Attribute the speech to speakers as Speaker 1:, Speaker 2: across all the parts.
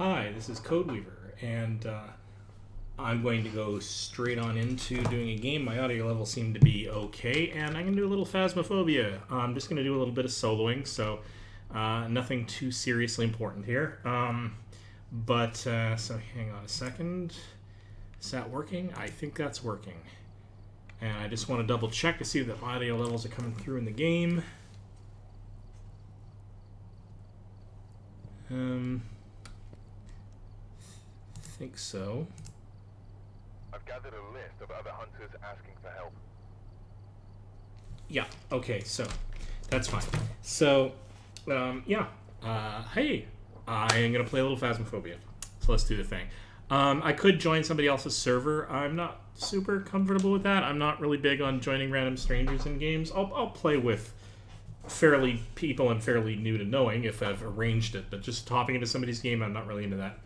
Speaker 1: Hi, this is Codeweaver, and I'm going to go straight on into doing a game. My audio level seemed to be okay, and I'm going to do a little Phasmophobia. I'm just going to do a little bit of soloing, so nothing too seriously important here. So hang on a second. Is that working? I think that's working. And I just want to double check to see that my audio levels are coming through in the game. I think so.
Speaker 2: I've gathered a list of other hunters asking for help.
Speaker 1: Yeah, okay, so that's fine. So, hey, I am going to play a little Phasmophobia. So let's do the thing. I could join somebody else's server. I'm not super comfortable with that. I'm not really big on joining random strangers in games. I'll play with fairly people I'm fairly new to knowing if I've arranged it, but just hopping into somebody's game, I'm not really into that.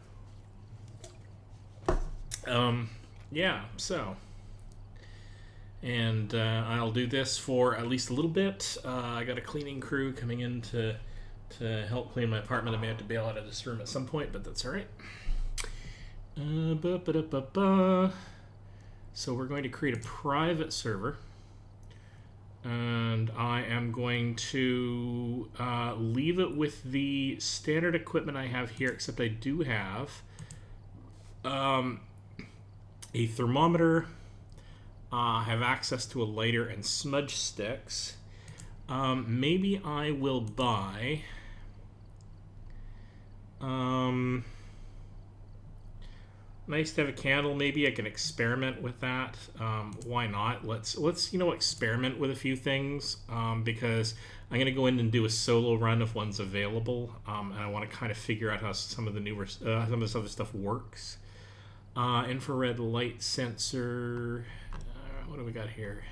Speaker 1: I'll do this for at least a little bit. I got a cleaning crew coming in to help clean my apartment. I may have to bail out of this room at some point, but that's all right. So we're going to create a private server, and I am going to leave it with the standard equipment I have here, except I do have a thermometer. Have access to a lighter and smudge sticks. Maybe I will buy nice to have a candle. Maybe I can experiment with that. Why not? Let's experiment with a few things, because I'm going to go in and do a solo run if one's available, and I want to kind of figure out how some of this other stuff works. Infrared light sensor. What do we got here?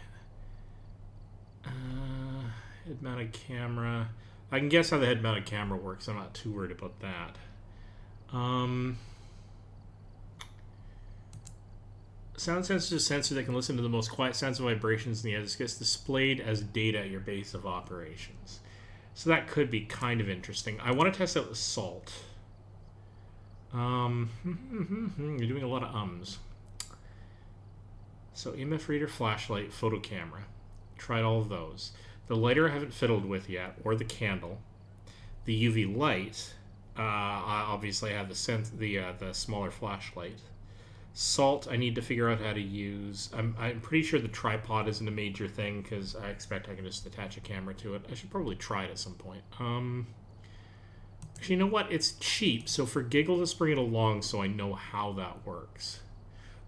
Speaker 1: Head-mounted camera. I can guess how the head-mounted camera works. I'm not too worried about that. Sound sensor is a sensor that can listen to the most quiet sounds and vibrations in the air. This gets displayed as data at your base of operations. So that could be kind of interesting. I want to test out the salt. You're doing a lot of ums. So EMF reader, flashlight, photo camera. Tried all of those. The lighter I haven't fiddled with yet, or the candle. The UV light, I obviously have the smaller flashlight. Salt, I need to figure out how to use. I'm pretty sure the tripod isn't a major thing because I expect I can just attach a camera to it. I should probably try it at some point. Actually, you know what? It's cheap, so for giggles, let's bring it along so I know how that works.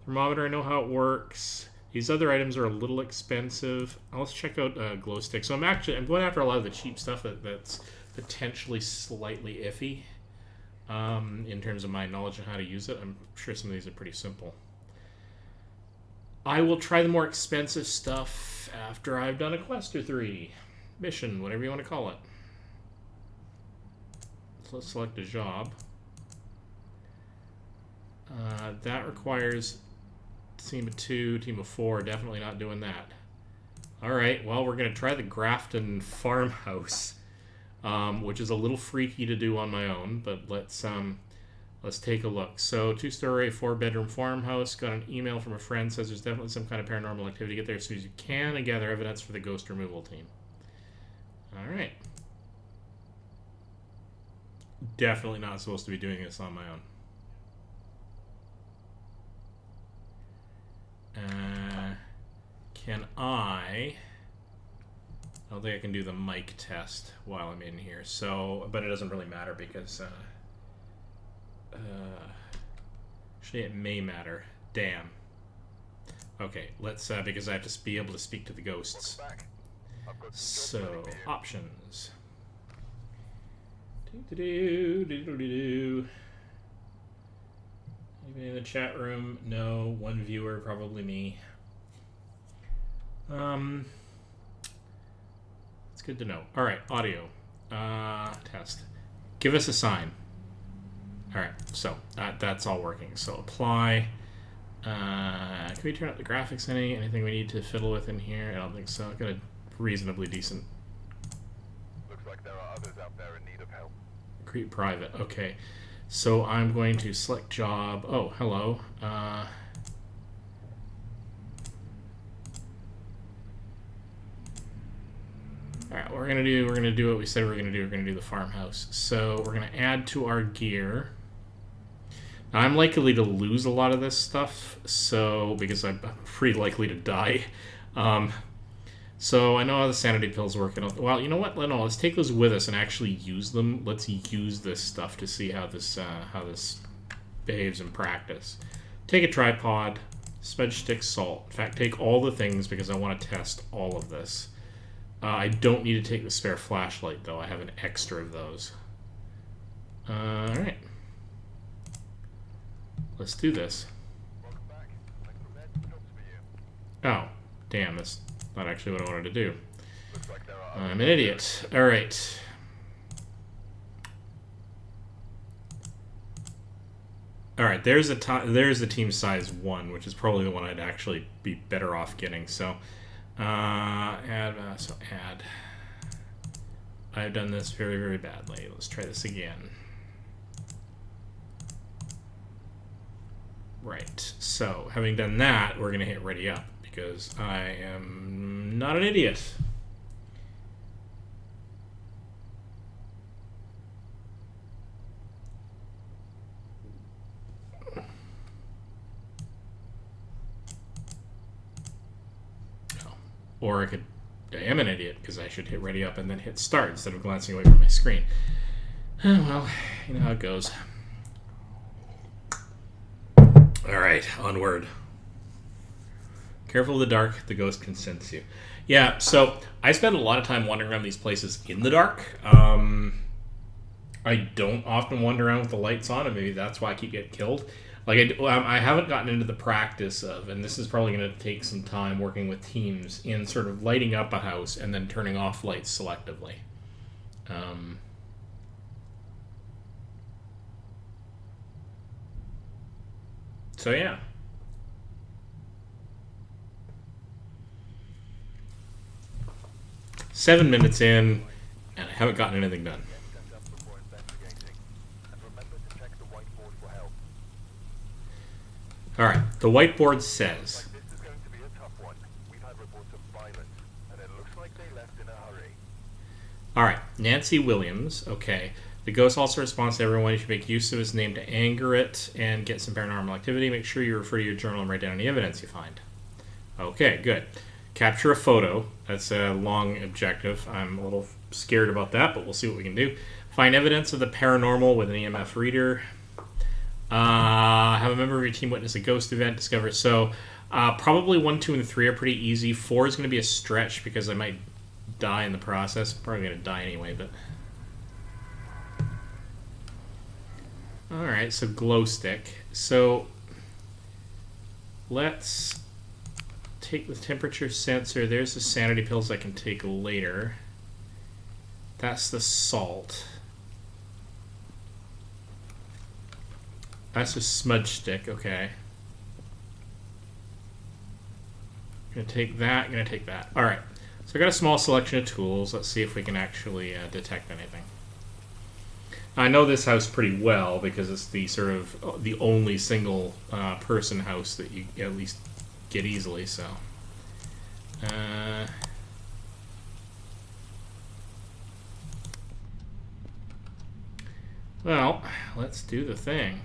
Speaker 1: Thermometer, I know how it works. These other items are a little expensive. Let's check out glow stick. So I'm going after a lot of the cheap stuff that's potentially slightly iffy in terms of my knowledge of how to use it. I'm sure some of these are pretty simple. I will try the more expensive stuff after I've done a quest or 3. Mission, whatever you want to call it. So let's select a job. That requires team of 2, team of 4. Definitely not doing that. Alright, well, we're going to try the Grafton farmhouse, which is a little freaky to do on my own, but let's take a look. So 2-story, 4-bedroom farmhouse. Got an email from a friend, says there's definitely some kind of paranormal activity. Get there as soon as you can and gather evidence for the ghost removal team. Alright. Definitely not supposed to be doing this on my own. I don't think I can do the mic test while I'm in here. So, but it doesn't really matter because actually it may matter. Damn. Okay, let's because I have to be able to speak to the ghosts. So options. Anybody in the chat room? No. One viewer, probably me. It's good to know. All right, audio test. Give us a sign. All right, so that's all working. So apply. Can we turn up the graphics any? Anything we need to fiddle with in here? I don't think so. Got a reasonably decent.
Speaker 2: Looks like there are others out there in need of help.
Speaker 1: Create private. Okay. So I'm going to select job. Oh, hello. Alright, what we're gonna do what we said we're gonna do. We're gonna do the farmhouse. So we're gonna add to our gear. Now, I'm likely to lose a lot of this stuff, so because I'm pretty likely to die. So I know how the sanity pills work. Well, you know what? No, let's take those with us and actually use them. Let's use this stuff to see how this behaves in practice. Take a tripod, smudge stick, salt. In fact, take all the things because I want to test all of this. I don't need to take the spare flashlight, though. I have an extra of those. Alright. Let's do this. Oh, damn, that's not actually what I wanted to do. I'm an idiot. Alright. Alright, there's the team size 1, which is probably the one I'd actually be better off getting, so... add. I've done this very, very badly. Let's try this again. Right. So, having done that, we're going to hit ready up because I am not an idiot. Or I am an idiot because I should hit ready up and then hit start instead of glancing away from my screen. Well, you know how it goes. Alright, onward. Careful of the dark, the ghost can sense you. Yeah, so I spend a lot of time wandering around these places in the dark. I don't often wander around with the lights on, and maybe that's why I keep getting killed. Like, I haven't gotten into the practice of, and this is probably going to take some time working with teams, in sort of lighting up a house and then turning off lights selectively. So, yeah. Seven minutes in, and I haven't gotten anything done. Alright, the whiteboard says...
Speaker 2: This is going to be a tough one. We've had reports of violence, and it looks like they left in a hurry.
Speaker 1: Alright, Nancy Williams, okay. The ghost also responds to everyone. You should make use of his name to anger it and get some paranormal activity. Make sure you refer to your journal and write down any evidence you find. Okay, good. Capture a photo. That's a long objective. I'm a little scared about that, but we'll see what we can do. Find evidence of the paranormal with an EMF reader. Have a member of your team witness a ghost event. Discover. So, probably 1, 2, and 3 are pretty easy. 4 is going to be a stretch because I might die in the process. I'm probably going to die anyway, but... Alright, so glow stick. So, let's take the temperature sensor. There's the sanity pills I can take later. That's the salt. That's a smudge stick, okay. Gonna take that, gonna take that. Alright, so I got a small selection of tools. Let's see if we can actually detect anything. I know this house pretty well because it's the sort of the only single person house that you at least get easily, so. Well, let's do the thing.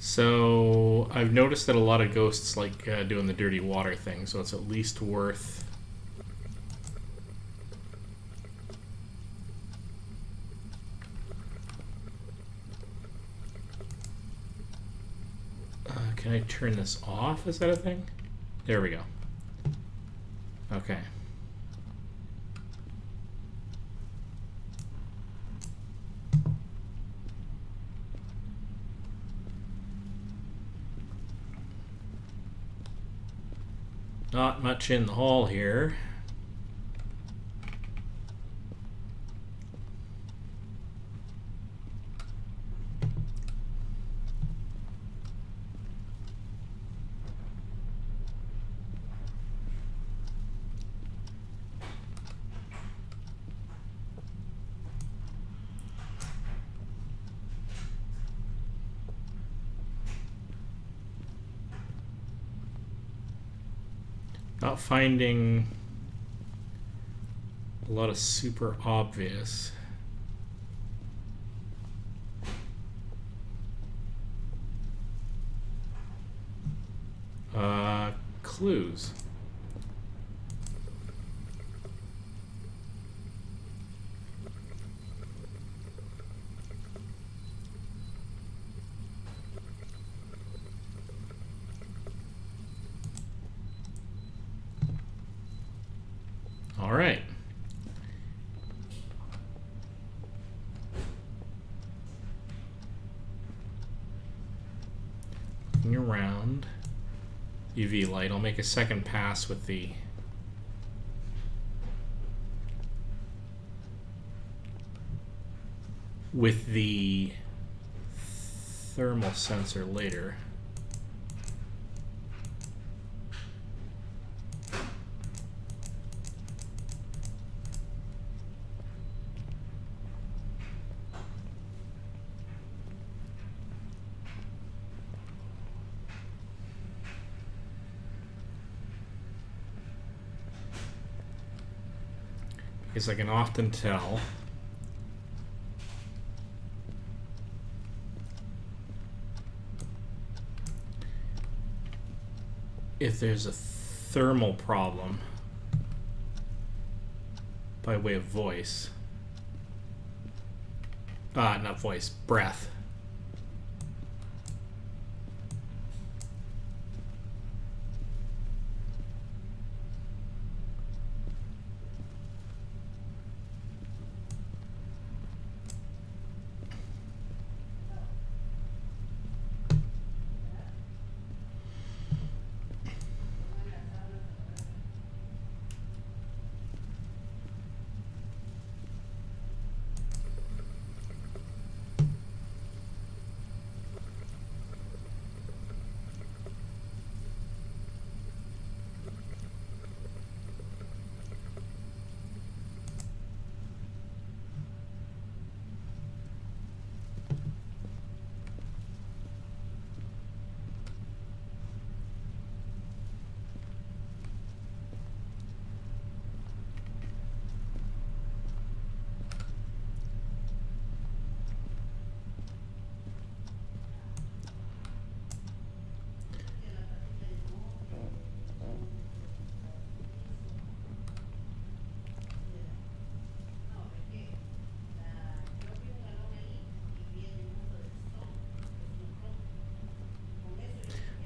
Speaker 1: So I've noticed that a lot of ghosts like doing the dirty water thing, so it's at least worth... can I turn this off? Is that a thing? There we go. Okay. Not much in the hall here. not finding a lot of super obvious. Clues. All right. Looking around. UV light. I'll make a second pass with the thermal sensor later. Because I can often tell if there's a thermal problem by way of voice. Not voice, breath.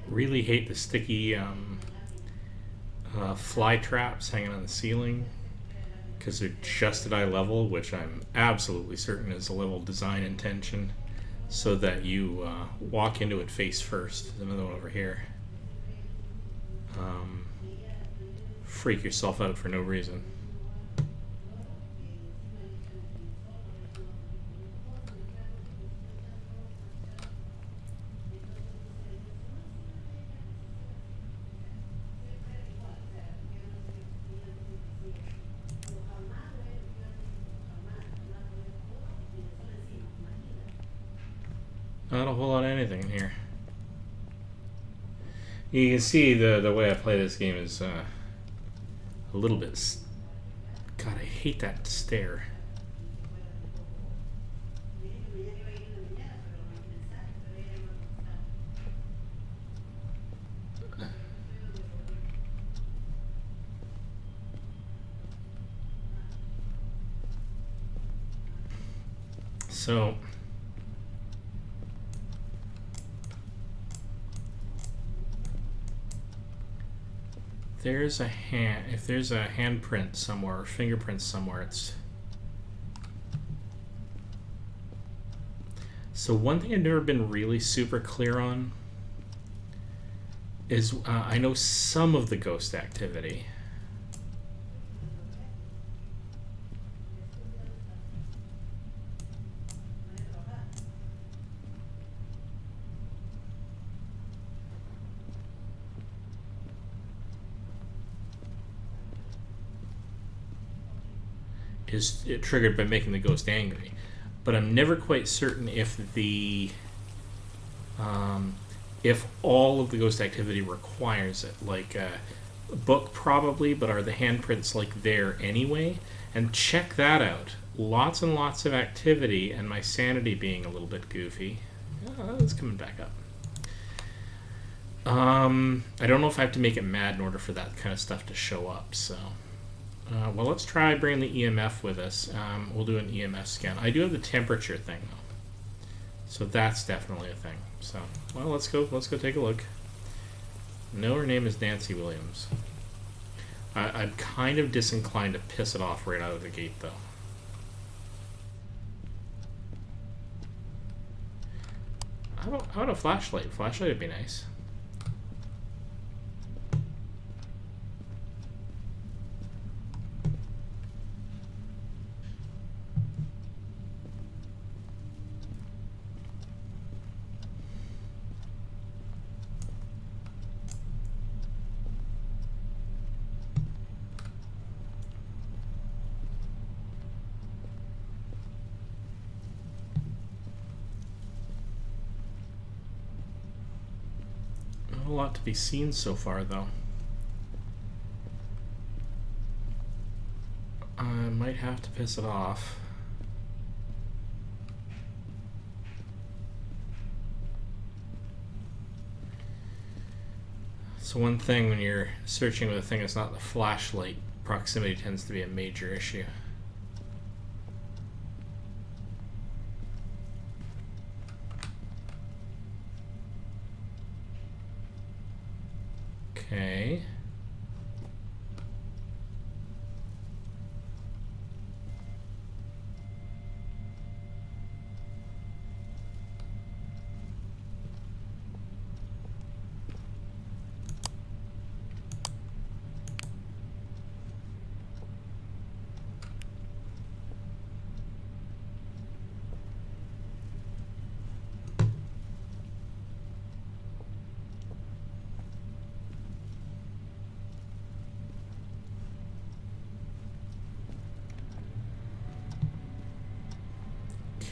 Speaker 1: Really hate the sticky fly traps hanging on the ceiling because they're just at eye level, which I'm absolutely certain is a level design intention, so that you walk into it face first. There's another one over here. Freak yourself out for no reason. Not a whole lot of anything in here. You can see the way I play this game is a little bit... God, I hate that stare. So... there's a hand. If there's a handprint somewhere or fingerprints somewhere, it's. So one thing I've never been really super clear on is I know some of the ghost activity. Is it triggered by making the ghost angry, but I'm never quite certain if the if all of the ghost activity requires it. Like book probably, but are the handprints like there anyway? And check that out. Lots and lots of activity, and my sanity being a little bit goofy. It's coming back up. I don't know if I have to make it mad in order for that kind of stuff to show up, so... well, let's try bringing the EMF with us. We'll do an EMF scan. I do have the temperature thing, though. So that's definitely a thing. So, well, let's go take a look. No, her name is Nancy Williams. I'm kind of disinclined to piss it off right out of the gate, though. How about a flashlight? Flashlight would be nice. Not a lot to be seen so far, though. I might have to piss it off. So one thing when you're searching with a thing that's not the flashlight, proximity tends to be a major issue. Okay.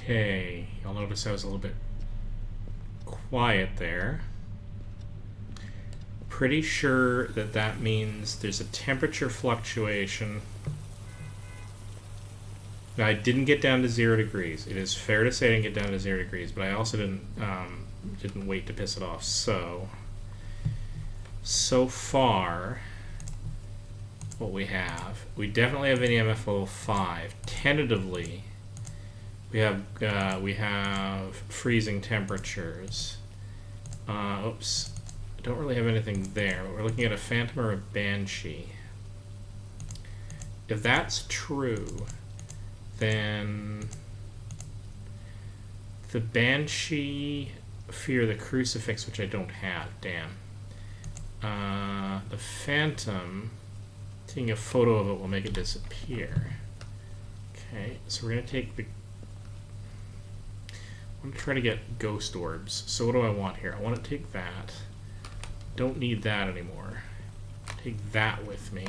Speaker 1: Okay, you'll notice I was a little bit quiet there. Pretty sure that that means there's a temperature fluctuation. Now, I didn't get down to 0 degrees. It is fair to say I didn't get down to 0 degrees, but I also didn't wait to piss it off. So far, what we definitely have an EMF level 5. Tentatively, we have freezing temperatures. Oops, I don't really have anything there, but we're looking at a phantom or a banshee. If that's true, then the banshee fear the crucifix, which I don't have. Damn. The phantom, taking a photo of it will make it disappear. Okay, so we're gonna take the. I'm going to try to get ghost orbs. So what do I want here? I want to take that. Don't need that anymore. Take that with me.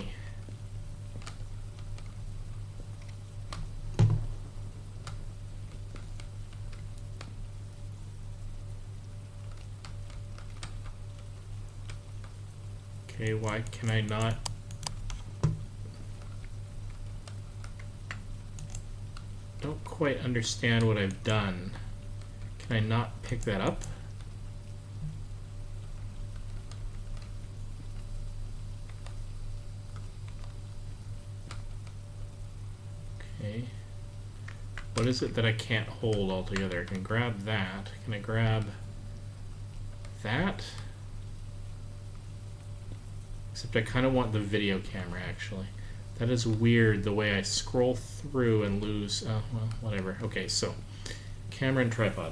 Speaker 1: Okay, why can I not? Don't quite understand what I've done. Can I not pick that up? Okay. What is it that I can't hold altogether? I can grab that. Can I grab that? Except I kind of want the video camera, actually. That is weird, the way I scroll through and lose... well, whatever. Okay, so camera and tripod.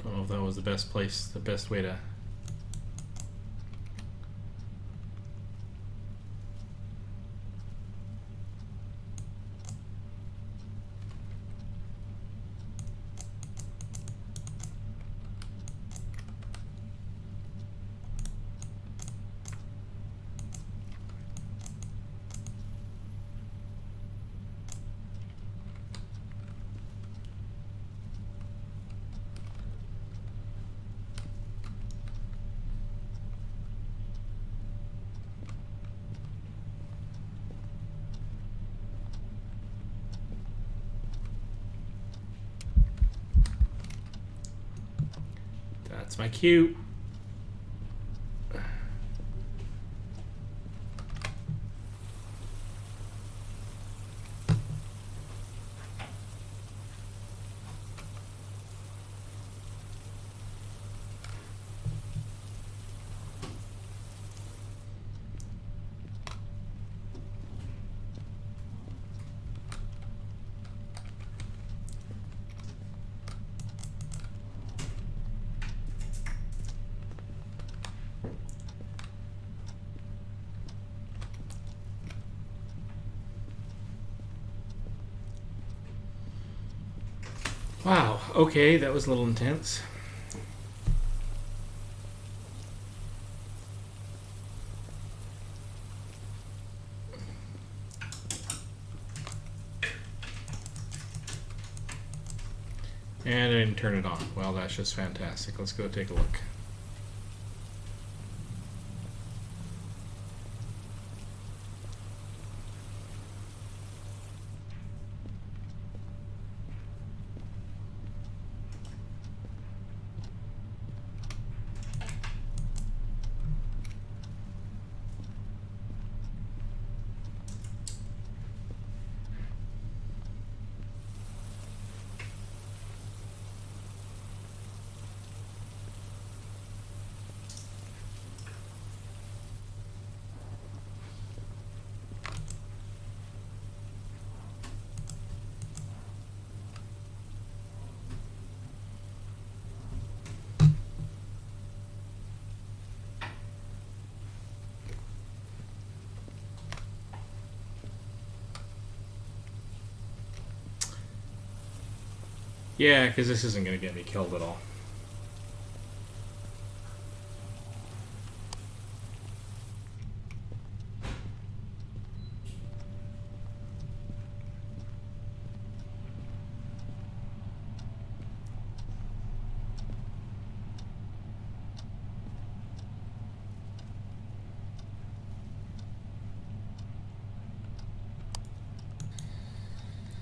Speaker 1: Don't know if that was the best place, the best way to... That's my cue. Wow, okay, that was a little intense. And I didn't turn it on. Well, that's just fantastic. Let's go take a look. Yeah, because this isn't going to get me killed at all.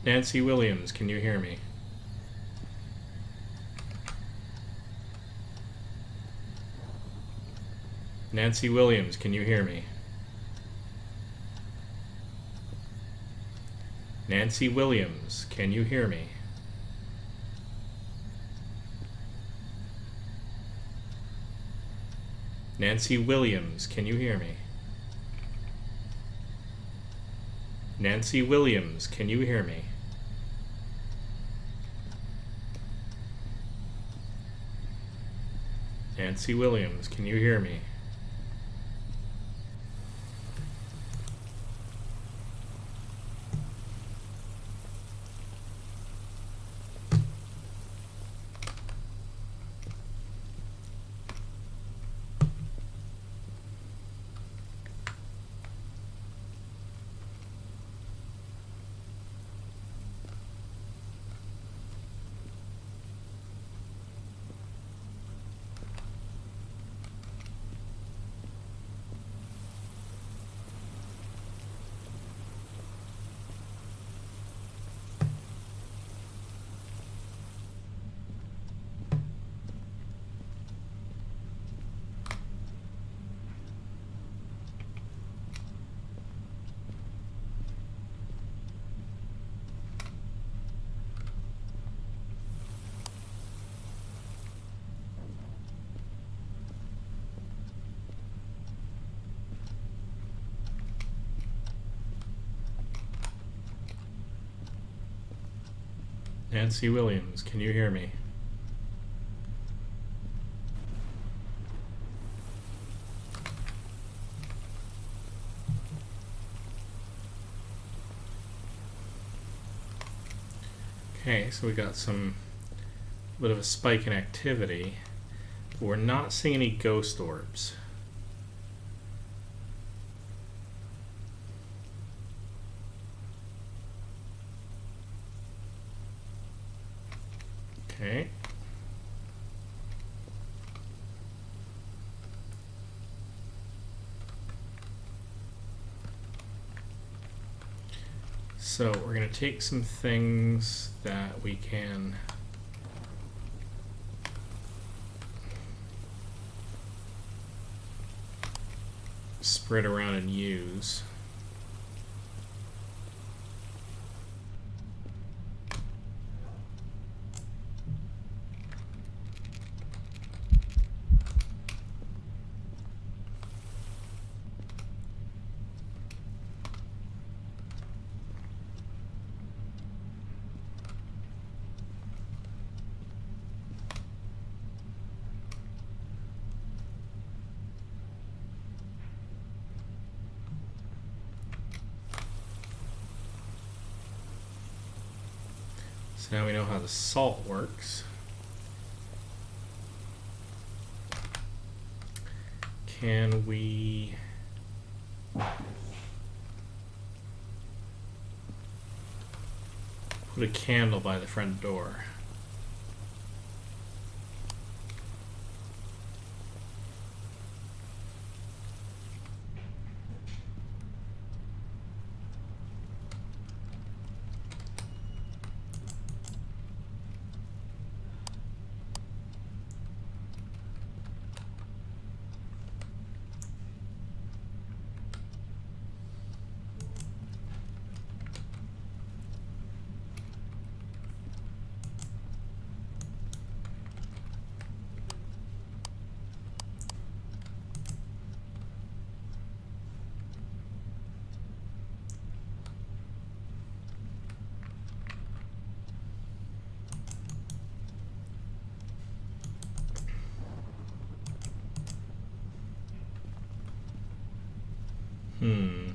Speaker 1: Nancy Williams, can you hear me? Nancy Williams, can you hear me? Nancy Williams, can you hear me? Nancy Williams, can you hear me? Nancy Williams, can you hear me? Nancy Williams, can you hear me? Nancy Williams, can you hear me? Okay, so we got some bit of a spike in activity, but we're not seeing any ghost orbs. Okay. So we're going to take some things that we can spread around and use. So now we know how the salt works. Can we put a candle by the front door? Hmm.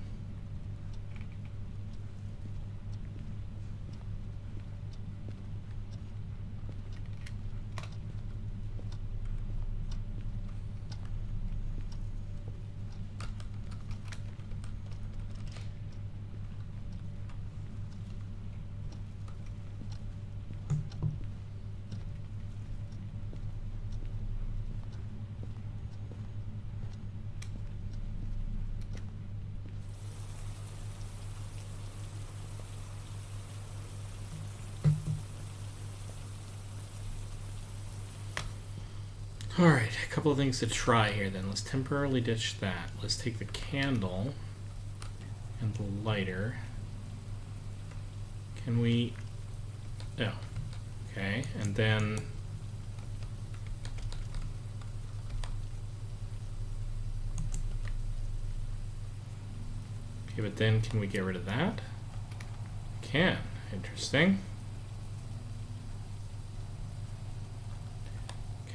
Speaker 1: Alright, a couple of things to try here then. Let's temporarily ditch that. Let's take the candle and the lighter. Can we... Oh. Okay, and then... Okay, but then can we get rid of that? Can. Interesting.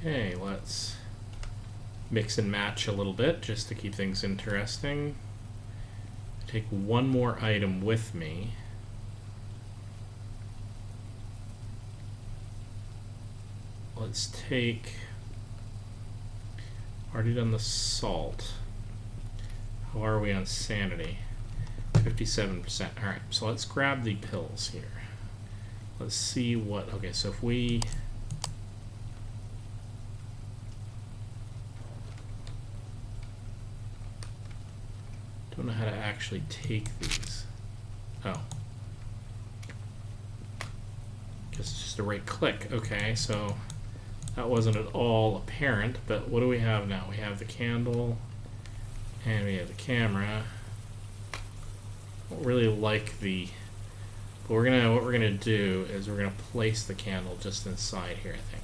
Speaker 1: Okay, let's mix and match a little bit just to keep things interesting. Take one more item with me. Let's take... Already done the salt. How are we on sanity? 57%. Alright, so let's grab the pills here. Let's see what... Okay, so if we... Don't know how to actually take these. Oh. Guess it's just a right click. Okay, so that wasn't at all apparent, but what do we have now? We have the candle and we have the camera. I don't really like the... But what we're gonna do is we're gonna place the candle just inside here, I think.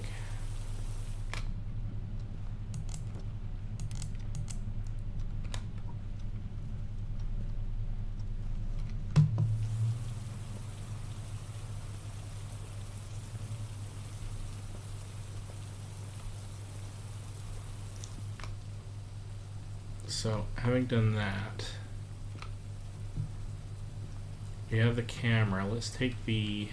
Speaker 1: So, having done that, we have the camera. Let's take the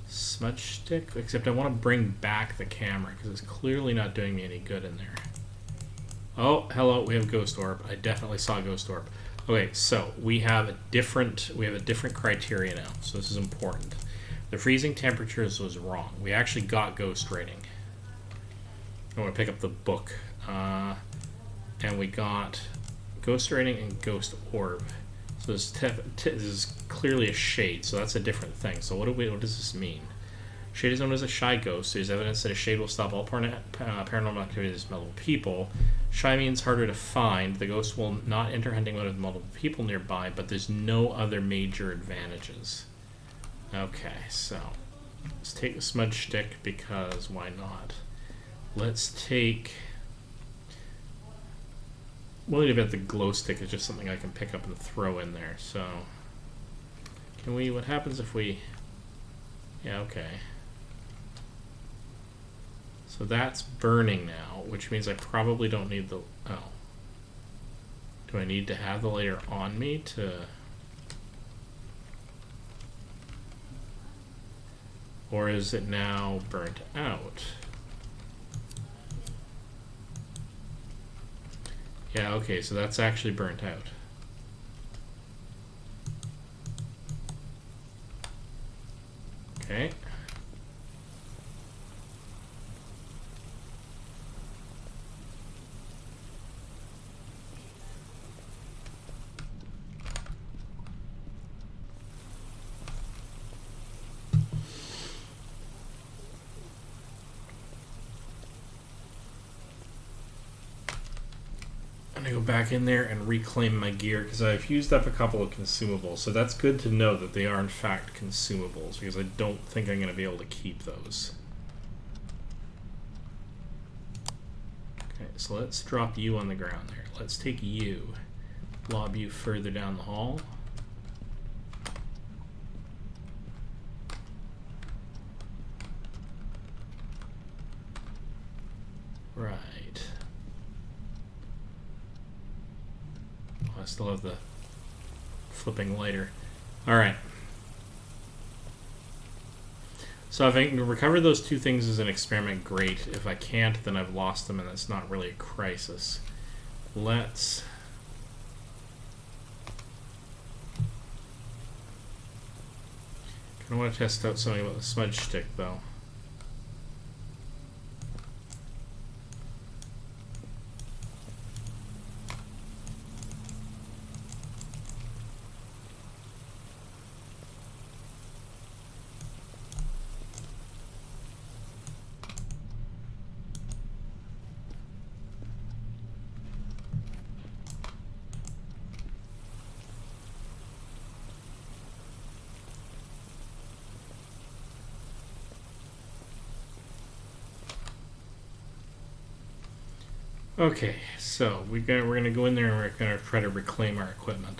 Speaker 1: smudge stick, except I want to bring back the camera because it's clearly not doing me any good in there. Oh, hello, we have Ghost Orb. I definitely saw Ghost Orb. Okay, so we have a different criteria now, so this is important. The freezing temperatures was wrong. We actually got ghost rating. I want to pick up the book, and we got ghost rating and ghost orb. So this is clearly a shade, so that's a different thing. So what does this mean? Shade is known as a shy ghost. There's evidence that a shade will stop all paranormal activities with multiple people. Shy means harder to find. The ghost will not enter hunting mode with multiple people nearby, but there's no other major advantages. Okay, so let's take the smudge stick because why not? Let's take... Willing to bet the glow stick is just something I can pick up and throw in there, so... Can we... What happens if we... Yeah, okay. So that's burning now, which means I probably don't need the... Oh. Do I need to have the lighter on me to... Or is it now burnt out? Yeah, okay, so that's actually burnt out. Okay. I'm gonna go back in there and reclaim my gear because I've used up a couple of consumables, so that's good to know that they are in fact consumables because I don't think I'm gonna be able to keep those. Okay, so let's drop you on the ground there. Let's take you, lob you further down the hall. Right. I still have the flipping lighter. Alright. So if I can recover those two things as an experiment, great. If I can't, then I've lost them and that's not really a crisis. Let's... I want to test out something about the smudge stick, though. Okay, so we're gonna go in there and we're gonna try to reclaim our equipment.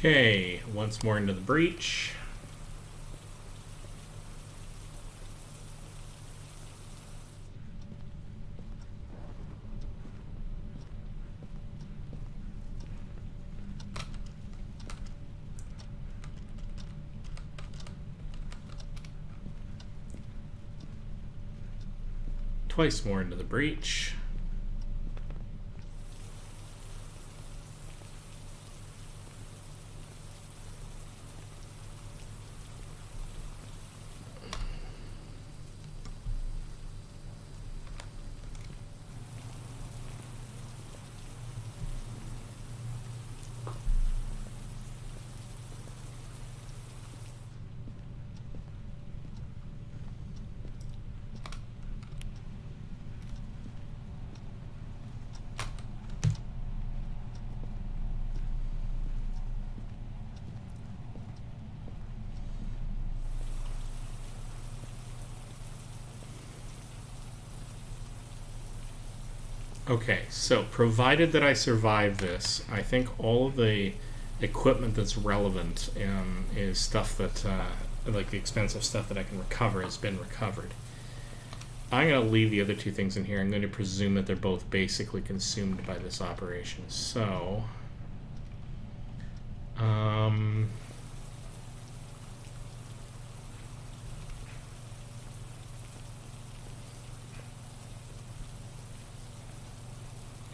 Speaker 1: Okay, once more into the breach. Twice more into the breach. Okay, so provided that I survive this, I think all of the equipment that's relevant is stuff that, like the expensive stuff that I can recover has been recovered. I'm going to leave the other two things in here. I'm going to presume that they're both basically consumed by this operation. So,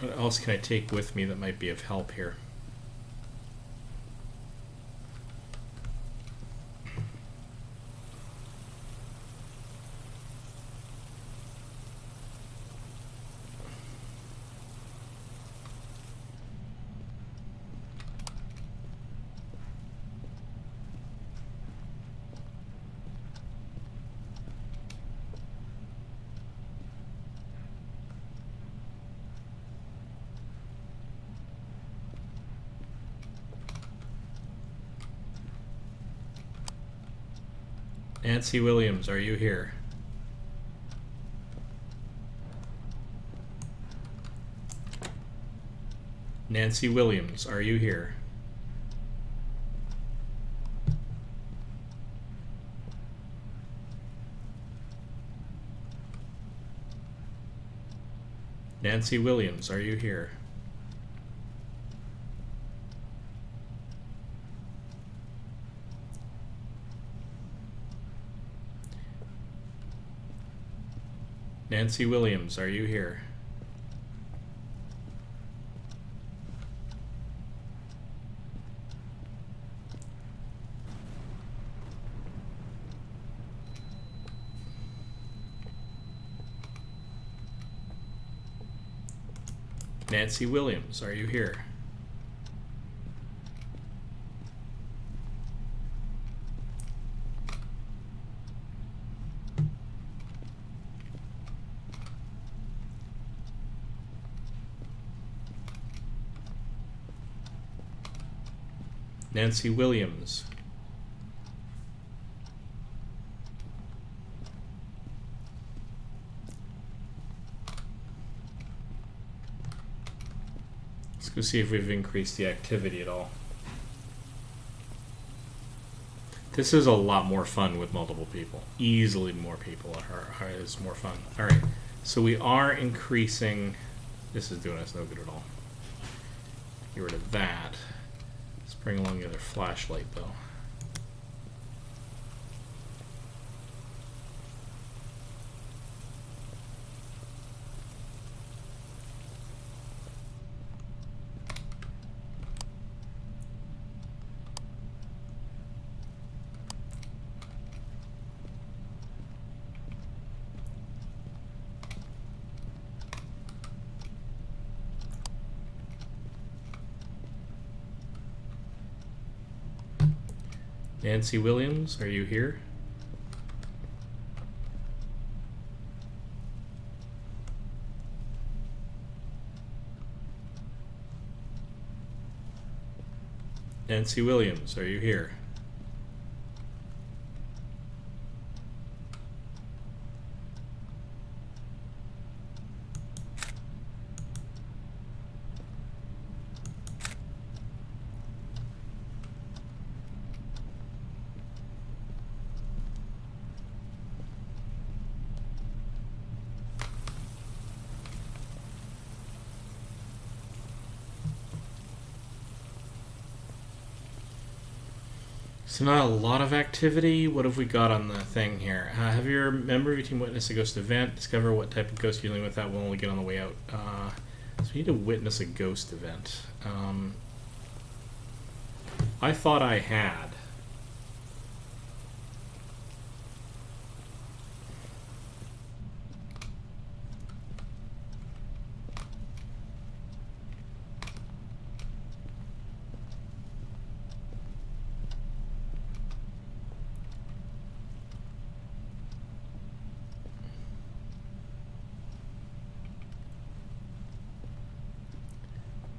Speaker 1: what else can I take with me that might be of help here? Nancy Williams, are you here? Nancy Williams, are you here? Nancy Williams, are you here? Nancy Williams, are you here? Nancy Williams, are you here? Nancy Williams. Let's go see if we've increased the activity at all. This is a lot more fun with multiple people. Easily more people is more fun. Alright, so we are increasing. This is doing us no good at all. Get rid of that. Let's bring along the other flashlight though. Nancy Williams, are you here? Nancy Williams, are you here? So not a lot of activity. What have we got on the thing here? Have your member of your team witness a ghost event? Discover what type of ghost you're dealing with. That will only get on the way out. So we need to witness a ghost event. I thought I had.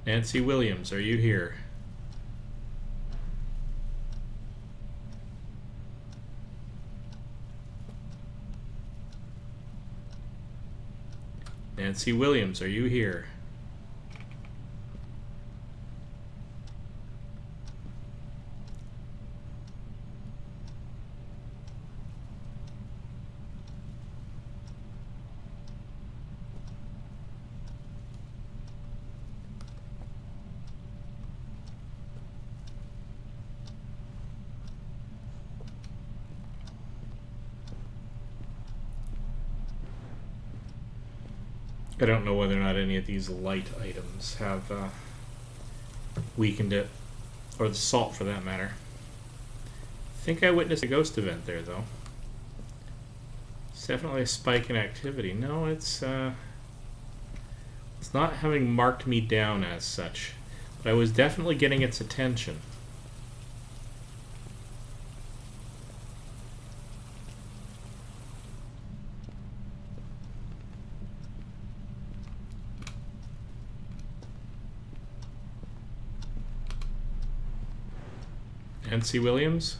Speaker 1: Nancy Williams, are you here? Nancy Williams, are you here? I don't know whether or not any of these light items have weakened it, or the salt for that matter. I think I witnessed a ghost event there, though. It's definitely a spike in activity. No, it's not having marked me down as such, but I was definitely getting its attention. Nancy Williams?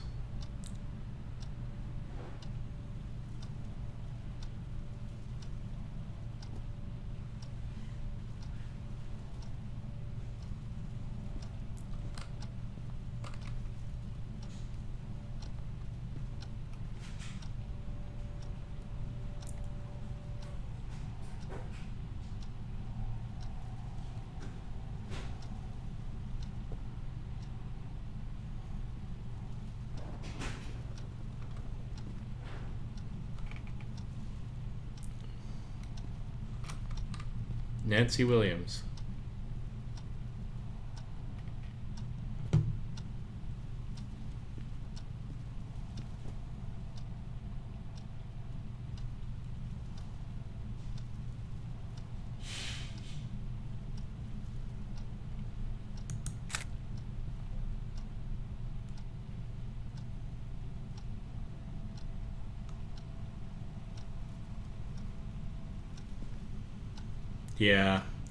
Speaker 1: Nancy Williams.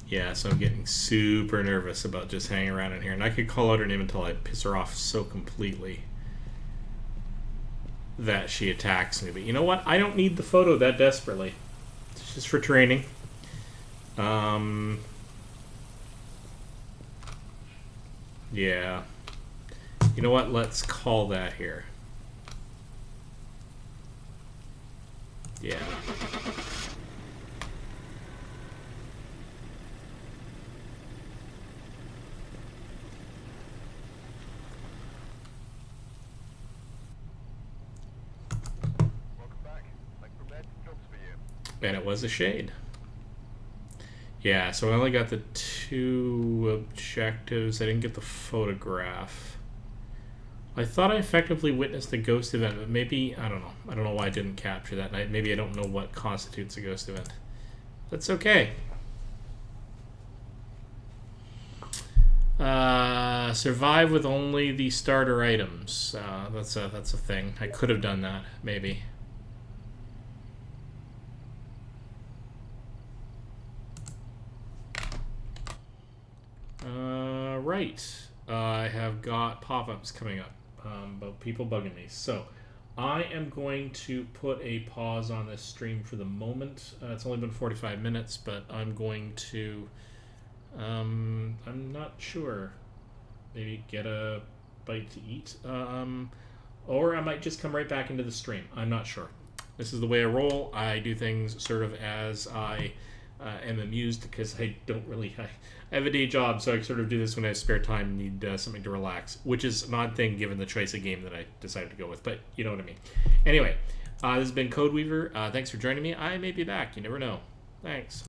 Speaker 1: Yeah, so I'm getting super nervous about just hanging around in here. And I could call out her name until I piss her off so completely that she attacks me. But you know what? I don't need the photo that desperately. It's just for training. Yeah. You know what? Let's call that here. Yeah. And it was a shade. Yeah, so I only got the 2 objectives. I didn't get the photograph. I thought I effectively witnessed the ghost event, but maybe, I don't know. I don't know why I didn't capture that. Maybe I don't know what constitutes a ghost event. That's okay. Survive with only the starter items. That's a thing. I could have done that, maybe. Right. I have got pop-ups coming up about people bugging me. So I am going to put a pause on this stream for the moment. It's only been 45 minutes, but I'm going to, I'm not sure, maybe get a bite to eat. Or I might just come right back into the stream. I'm not sure. This is the way I roll. I do things sort of as I am amused, because I don't really... I have a day job, so I sort of do this when I have spare time and need something to relax, which is an odd thing given the choice of game that I decided to go with, but you know what I mean. Anyway, this has been Code Weaver. Thanks for joining me. I may be back. You never know. Thanks.